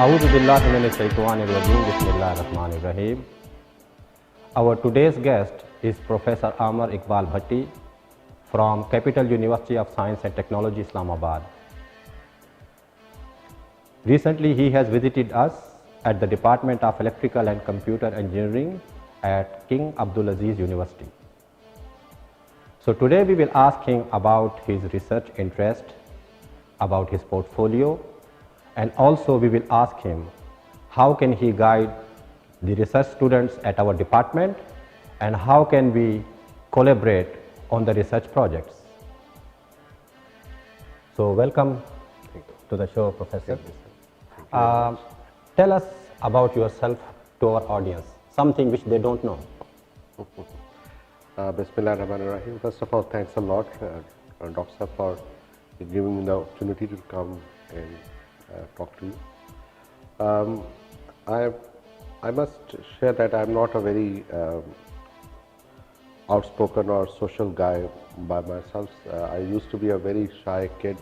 A'udhu billahi minash shaitanir rajeem. Bismillahir rahmanir rahim. Our today's guest is Professor Aamer Iqbal Bhatti from Capital University of Science and Technology, Islamabad. Recently, he has visited us at the Department of Electrical and Computer Engineering at King Abdulaziz University. So today we will ask him about his research interest, about his portfolio, and also we will ask him how can he guide the research students at our department and how can we collaborate on the research projects. So welcome to the show, Professor. Tell us about yourself to our audience, something which they don't know. Bismillah ar-Rahman ar-Rahim. First of all, thanks a lot, Doctor, for giving me the opportunity to come and talk to you. I must share that I'm not a very outspoken or social guy by myself. I used to be a very shy kid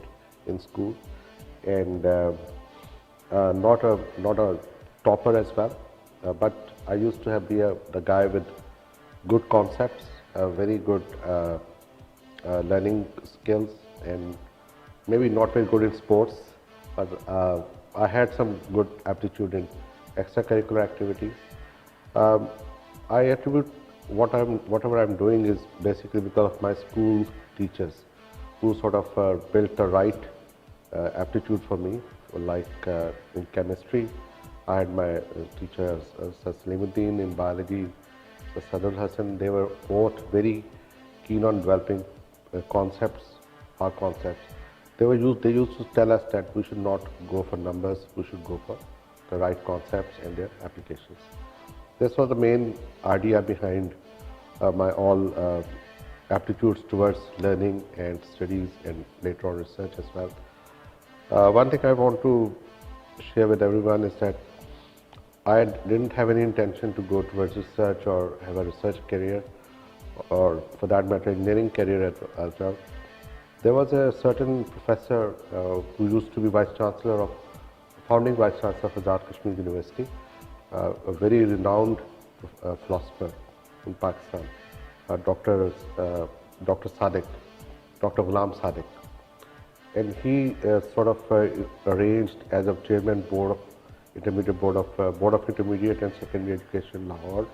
in school and not a topper as well, but I used to be the guy with good concepts, very good learning skills, and maybe not very good in sports, but I had some good aptitude in extracurricular activities. I attribute whatever I'm doing is basically because of my school teachers who sort of built the right aptitude for me. Like in chemistry, I had my teachers, Salimuddin; in biology, Sadul Hassan. They were both very keen on developing concepts, our concepts. They used to tell us that we should not go for numbers, we should go for the right concepts and their applications. This was the main idea behind my all aptitudes towards learning and studies and later on research as well. One thing I want to share with everyone is that I didn't have any intention to go towards research or have a research career, or for that matter engineering career as well. There was a certain professor who used to be founding vice chancellor of Azad Kashmir University, a very renowned philosopher in Pakistan, Dr Ghulam Sadiq. And he sort of arranged as a chairman board of intermediate and secondary education in Lahore.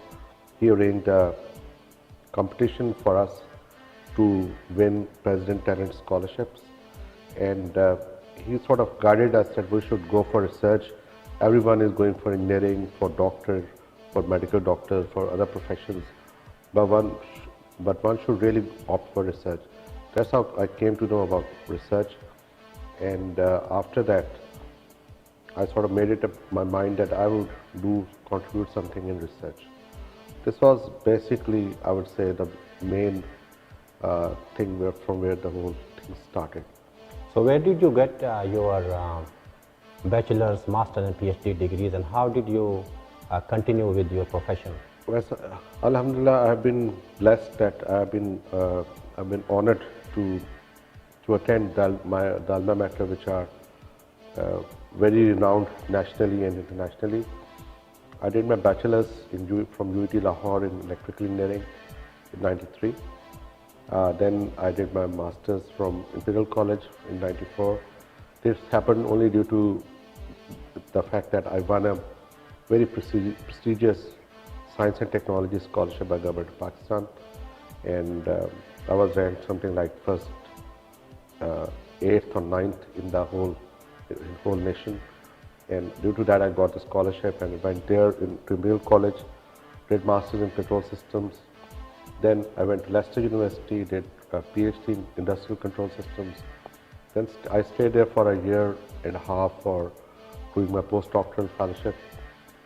He arranged a competition for us to win President Talent Scholarships, and he sort of guided us that we should go for research. Everyone is going for engineering, for doctor, for medical doctors, for other professions, but one should really opt for research. That's how I came to know about research, and after that I sort of made it up my mind that I would contribute something in research. This was basically, I would say, the main thing from where the whole thing started. So where did you get your bachelor's, master's and PhD degrees, and how did you continue with your profession? Well, Alhamdulillah, I have been blessed that I have been honored to attend the alma mater, which are very renowned nationally and internationally. I did my bachelor's from UET Lahore in electrical engineering in '93. Then I did my master's from Imperial College in '94. This happened only due to the fact that I won a very prestigious science and technology scholarship by Government of Pakistan, and I was ranked something like first, 8th or 9th in the whole nation. And due to that, I got the scholarship and went there to Imperial College, did masters in control systems. Then I went to Leicester University, did a PhD in industrial control systems. Then I stayed there for a year and a half for doing my postdoctoral fellowship,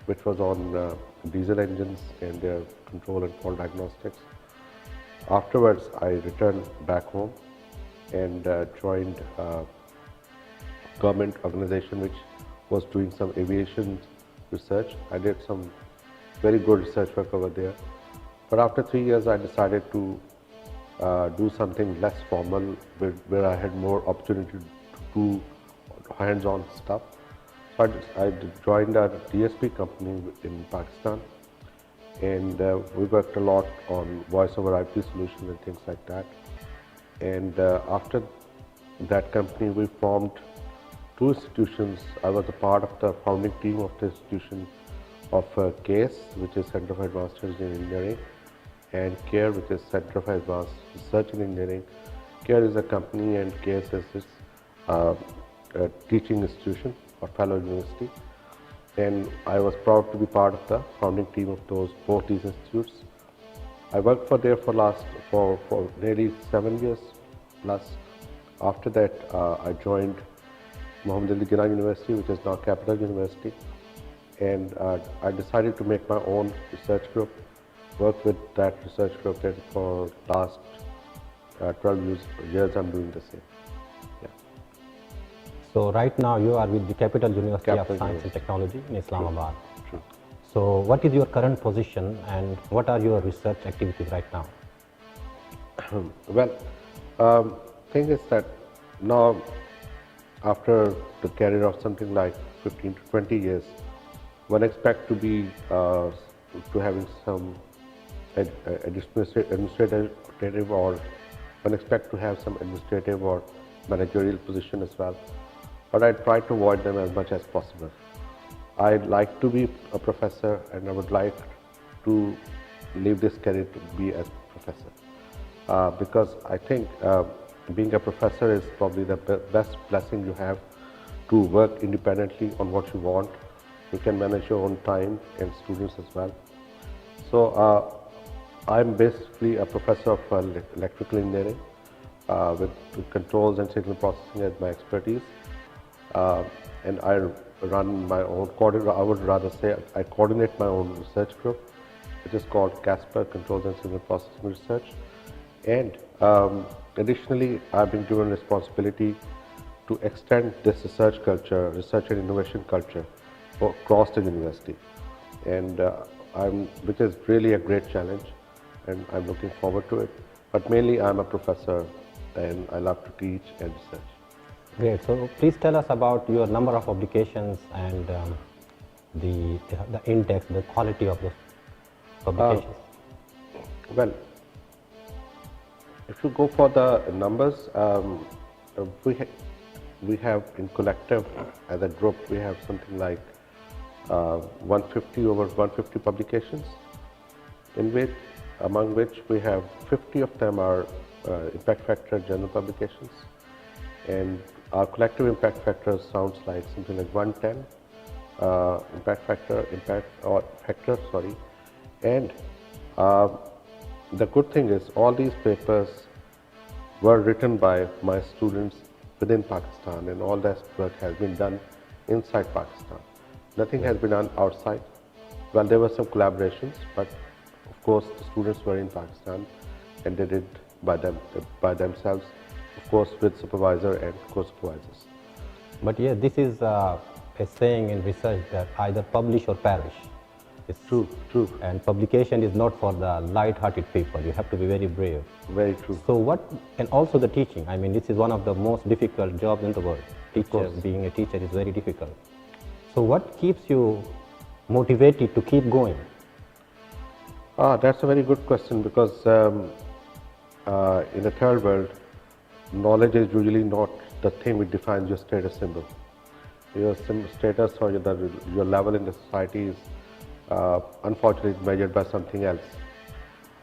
which was on diesel engines and their control and fault diagnostics. Afterwards, I returned back home and joined a government organization which was doing some aviation research. I did some very good research work over there. But after 3 years, I decided to do something less formal, where I had more opportunity to do hands-on stuff. So I joined a DSP company in Pakistan, and we worked a lot on voice over IP solutions and things like that. And after that company, we formed two institutions. I was a part of the founding team of the institution of CASE, which is Center for Advanced Studies in Engineering, and CARE, which is Center for Advanced Research in Engineering. CARE is a company and CASE is this a teaching institution or fellow university. And I was proud to be part of the founding team of both these institutes. I worked for nearly 7 years plus. After that, I joined Muhammad Ali Jinnah University, which is now Capital University, and I decided to make my own research group, work with that research group, and for last 12 years I'm doing the same. Yeah. So right now you are with the Capital University Capital of Science University. and Technology in Islamabad. True. So what is your current position and what are your research activities right now? Well, thing is that now, after the career of something like 15 to 20 years, one expects to be to having some administrative, or one expects to have some administrative or managerial position as well. But I try to avoid them as much as possible. I'd like to be a professor, and I would like to leave this career to be as professor, because I think being a professor is probably the best blessing you have to work independently on what you want. You can manage your own time and students as well. So I'm basically a professor of electrical engineering with controls and signal processing as my expertise. And I run my own, I would rather say I coordinate my own research group, which is called CASPER, Controls and Signal Processing Research. And additionally, I've been given responsibility to extend this research culture, research and innovation culture across the university. And which is really a great challenge, and I'm looking forward to it. But mainly I'm a professor and I love to teach and research. Great. So please tell us about your number of publications and the index, the quality of those publications. Well, if you go for the numbers, we have in collective as a group, we have something like over 150 publications, among which we have 50 of them are impact factor journal publications, and our collective impact factor sounds like something like 110 and the good thing is all these papers were written by my students within Pakistan, and all that work has been done inside Pakistan. Nothing has been done outside. Well, there were some collaborations, but of course the students were in Pakistan and they did by themselves, of course with supervisor and co-supervisors. But yeah, this is a saying in research that either publish or perish. It's true. And publication is not for the light-hearted people. You have to be very brave. Very true. So and also the teaching. I mean, this is one of the most difficult jobs in the world. Being a teacher is very difficult. So what keeps you motivated to keep going? That's a very good question, because in the third world, knowledge is usually not the thing which defines your status symbol. Your status or your level in the society is unfortunately measured by something else.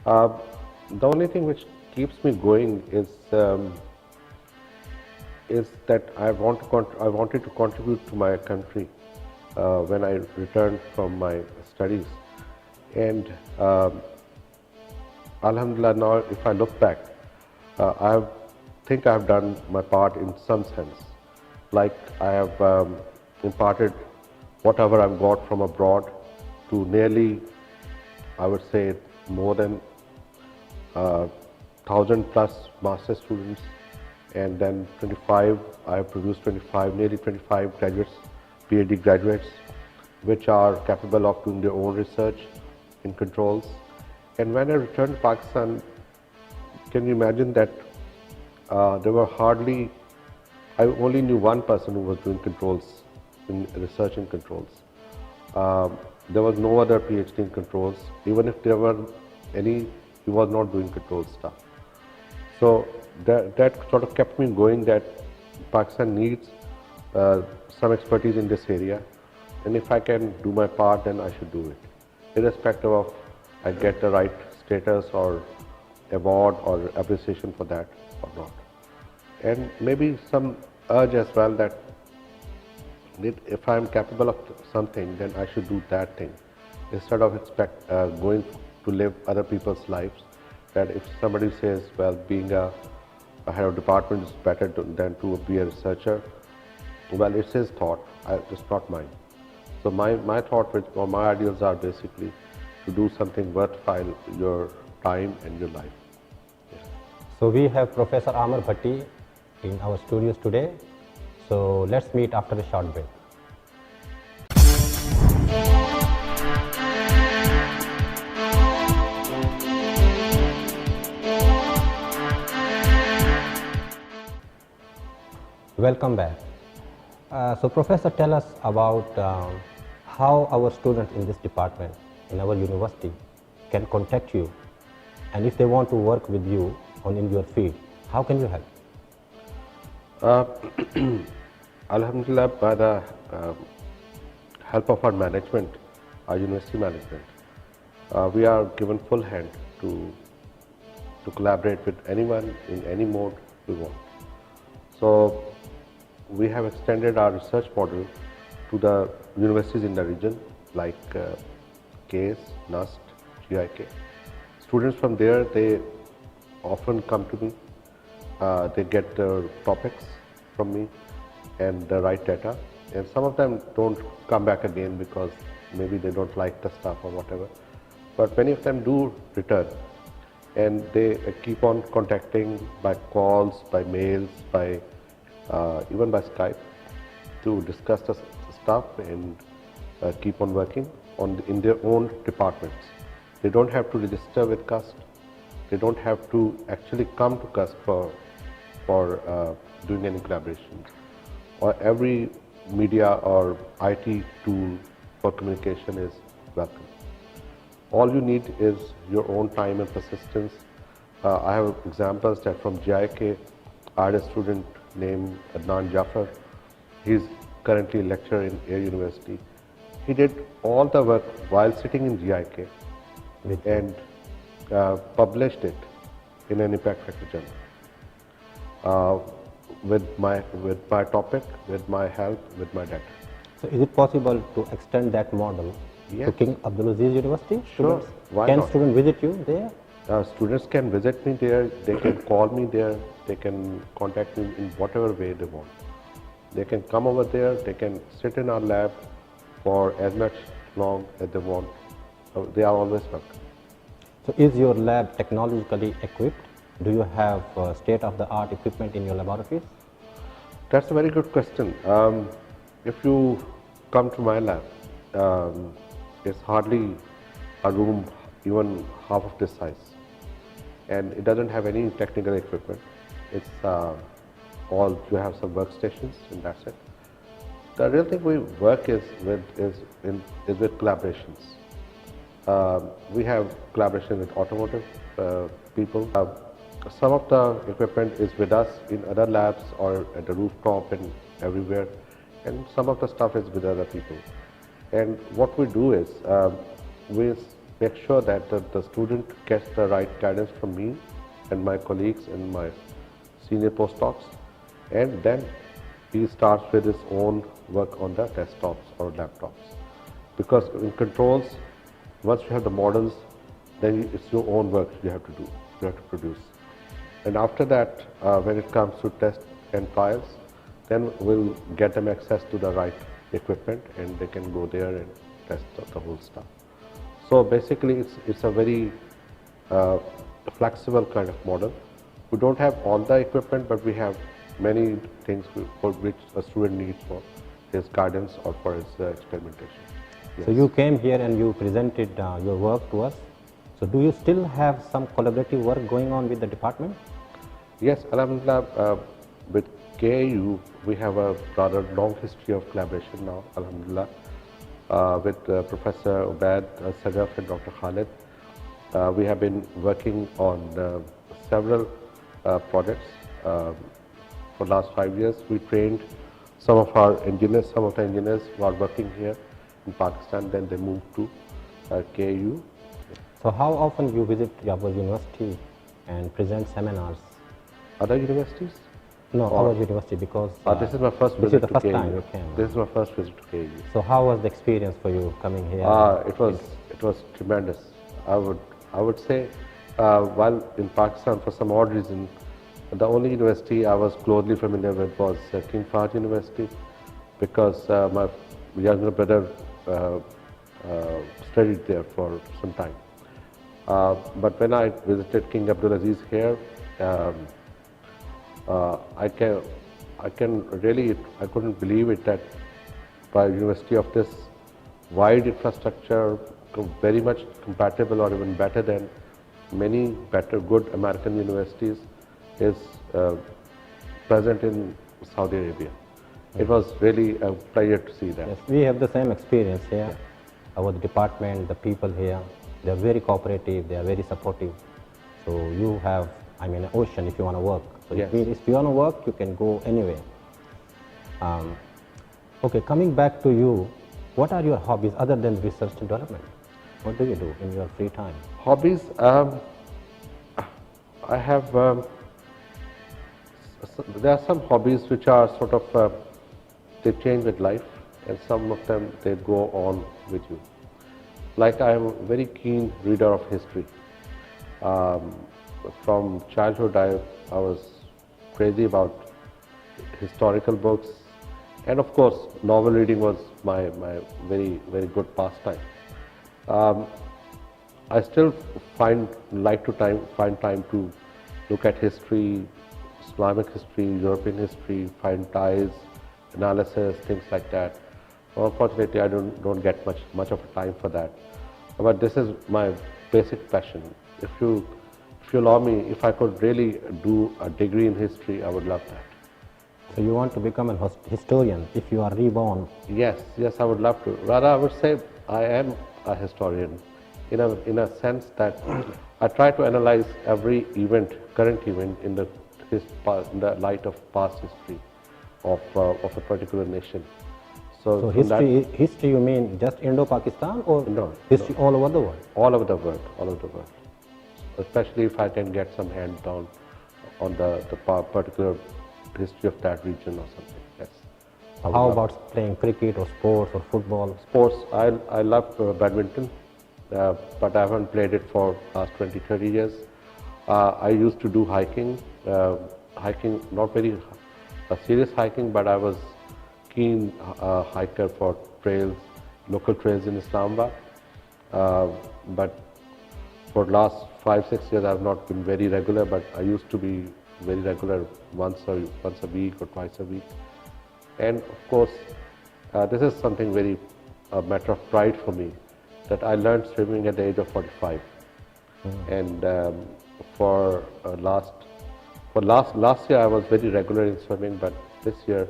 The only thing which keeps me going is that I wanted to contribute to my country when I returned from my studies. And Alhamdulillah, now if I look back, I think I have done my part in some sense. Like I have imparted whatever I've got from abroad to nearly, I would say, more than 1,000 plus master students, and then I have produced nearly 25 graduates, PhD graduates, which are capable of doing their own research in controls. And when I returned to Pakistan, can you imagine that I only knew one person who was doing controls in research in controls. There was no other PhD in controls. Even if there were any, he was not doing control stuff. So that sort of kept me going, that Pakistan needs some expertise in this area, and if I can do my part, then I should do it, irrespective of I get the right status or award or appreciation for that or not. And maybe some urge as well that if I am capable of something, then I should do that thing, instead of going to live other people's lives. That if somebody says, well, being a head of department is better than to be a researcher, well, it's his thought, it's not mine. So my thought or my ideals are basically to do something worthwhile your time and your life. Yeah. So we have Professor Aamer Bhatti in our studios today. So let's meet after a short break. Welcome back. So Professor, tell us about how our students in this department, in our university, can contact you, and if they want to work with you in your field, how can you help? Alhamdulillah, by the help of our management, our university management, we are given full hand to collaborate with anyone in any mode we want. So we have extended our research model to the universities in the region like KS, NUST, GIK. Students from there, they often come to me. They get the topics from me and the right data. And some of them don't come back again because maybe they don't like the stuff or whatever. But many of them do return, and they keep on contacting by calls, by mails, by even by Skype to discuss the stuff and keep on working in their own departments. They don't have to register with CUST. They don't have to actually come to CUST for doing any collaborations. Or every media or IT tool for communication is welcome. All you need is your own time and persistence. I have examples that from GIK, I had a student named Dr Ghaffer. He's currently a lecturer in Air University. He did all the work while sitting in GIK and published it in an impact factor journal with my topic, with my help, with my data. So is it possible to extend that model to King Abdulaziz University? Sure. Why can not? Students visit you there? Students can visit me there, they can call me there, they can contact me in whatever way they want. They can come over there, they can sit in our lab for as much long as they want. So they are always welcome. So is your lab technologically equipped? Do you have state-of-the-art equipment in your laboratories? That's a very good question. If you come to my lab, it's hardly a room even half of this size, and it doesn't have any technical equipment. It's all, you have some workstations and that's it. The real thing we work is with collaborations. We have collaboration with automotive people. Some of the equipment is with us in other labs or at the rooftop and everywhere, and some of the stuff is with other people. And what we do is we make sure that the student gets the right guidance from me and my colleagues and my senior postdocs, and then he starts with his own work on the desktops or laptops. Because in controls, once you have the models, then it's your own work you have to do, you have to produce. And after that, when it comes to test and trials, then we'll get them access to the right equipment and they can go there and test the whole stuff. So basically it's a very flexible kind of model. We don't have all the equipment, but we have many things for which a student needs for his guidance or for his experimentation. Yes. So you came here and you presented your work to us. So do you still have some collaborative work going on with the department? Yes, Alhamdulillah, with KAU, we have a rather long history of collaboration now, alhamdulillah, with Professor Ubaid Sagaf and Dr. Khalid. We have been working on several projects for the last 5 years. We trained some of our engineers, some of the engineers who are working here in Pakistan, then they moved to KAU. So how often you visit our university and present seminars? Other universities? No, our university, because this is my first this visit is the to first KAU. time you came. This is my first visit to KAU. So how was the experience for you coming here? It was tremendous. I would say while in Pakistan, for some odd reason, the only university I was closely familiar with was King Fahd University, because my younger brother studied there for some time. But when I visited King Abdulaziz here, I couldn't believe it that by a university of this wide infrastructure, very much compatible or even better than many good American universities, is present in Saudi Arabia. It was really a pleasure to see that. Yes, we have the same experience here. Yeah. Our department, the people here, they are very cooperative, they are very supportive. So you have, an ocean if you want to work. So yes. If you want to work, you can go anywhere. Okay, coming back to you, what are your hobbies other than research and development? What do you do in your free time? Hobbies, I have, there are some hobbies which are sort of, they change with life, and some of them, they go on with you. Like I am a very keen reader of history. From childhood, I was crazy about historical books, and of course, novel reading was my very good pastime. I still find time to look at history, Islamic history, European history, find ties, analysis, things like that. Unfortunately, I don't get much of a time for that. But this is my basic passion. If you allow me, if I could really do a degree in history, I would love that. So you want to become a historian if you are reborn? Yes, I would love to. Rather, I would say I am a historian in a sense that I try to analyze every current event in the light of past history of a particular nation. So history you mean just Indo-Pakistan, or no, history all over the world? All over the world. Especially if I can get some hands down on the particular history of that region or something. Yes. How about playing cricket or sports or football? Sports, I love badminton, but I haven't played it for last 20-30 years. I used to do hiking, not very serious hiking, but I was keen hiker for trails, local trails in Islamabad. But for last 5-6 years, I have not been very regular, but I used to be very regular once a week or twice a week. And of course, this is something a matter of pride for me, that I learned swimming at the age of 45. And last year I was very regular in swimming, but this year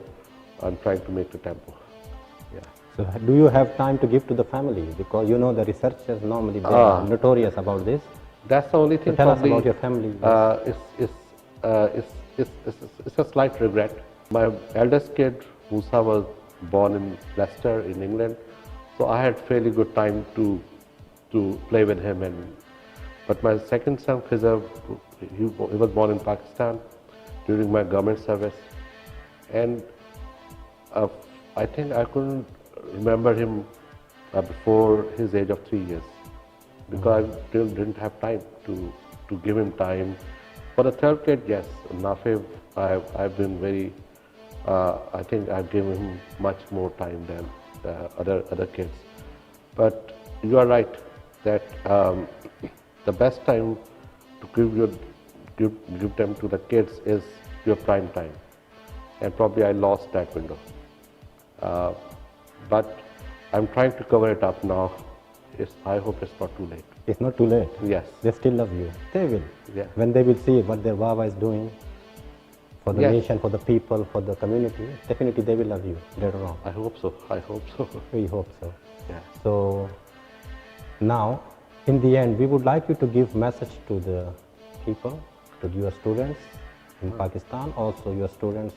I'm trying to make the tempo. Yeah. So do you have time to give to the family? Because you know the researchers normally they are notorious about this. That's the only thing. So tell us about your family. It's a slight regret. My eldest kid, Musa, was born in Leicester in England, so I had fairly good time to play with him. But my second son, Khizr, he was born in Pakistan during my government service, and I think I couldn't remember him before his age of 3 years, because I didn't have time to give him time. For the third kid, yes, Nafib, I've been very, I think I've given him much more time than the other kids. But you are right that the best time to give them to the kids is your prime time, and probably I lost that window. But I'm trying to cover it up now. I hope it's not too late. It's not too late? Yes. They still love you. They will. Yeah. When they will see what their Baba is doing for the Yes. nation, for the people, for the community, definitely they will love you later on. I hope so. I hope so. We hope so. Yeah. So now, in the end, we would like you to give message to the people, to your students in Pakistan, also your students,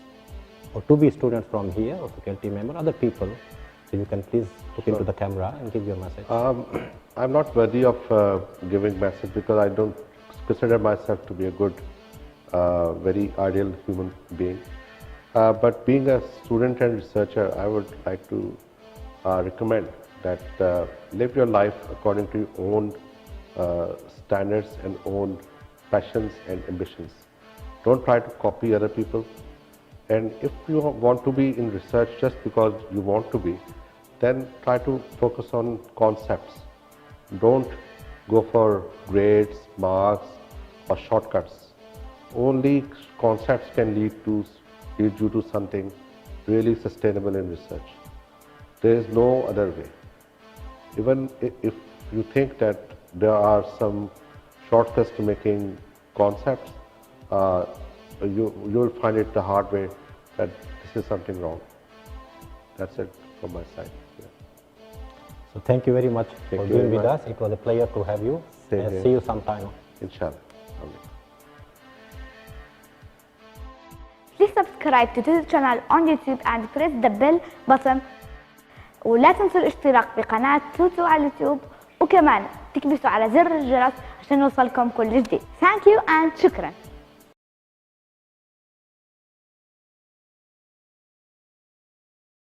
or to be students from here, or faculty member, other people. So you can please look into the camera and give your message. I'm not worthy of giving message because I don't consider myself to be a good, very ideal human being. But being a student and researcher, I would like to recommend that live your life according to your own standards and own passions and ambitions. Don't try to copy other people. And if you want to be in research just because you want to be, then try to focus on concepts. Don't go for grades, marks, or shortcuts. Only concepts can lead you to something really sustainable in research. There is no other way. Even if you think that there are some shortcuts to making concepts, you'll find it the hard way that this is something wrong. That's it from my side. Yeah. So thank you very much for you being very with much. us. It was a pleasure to have you. Same And here. see you sometime. Inshallah. Please subscribe to this channel on YouTube and press the bell button. ولا تنسوا الاشتراك بقناة توتو على اليوتيوب، وكمان تكبسوا على زر الجرس عشان يوصلكم كل جديد. Thank you and شكرا.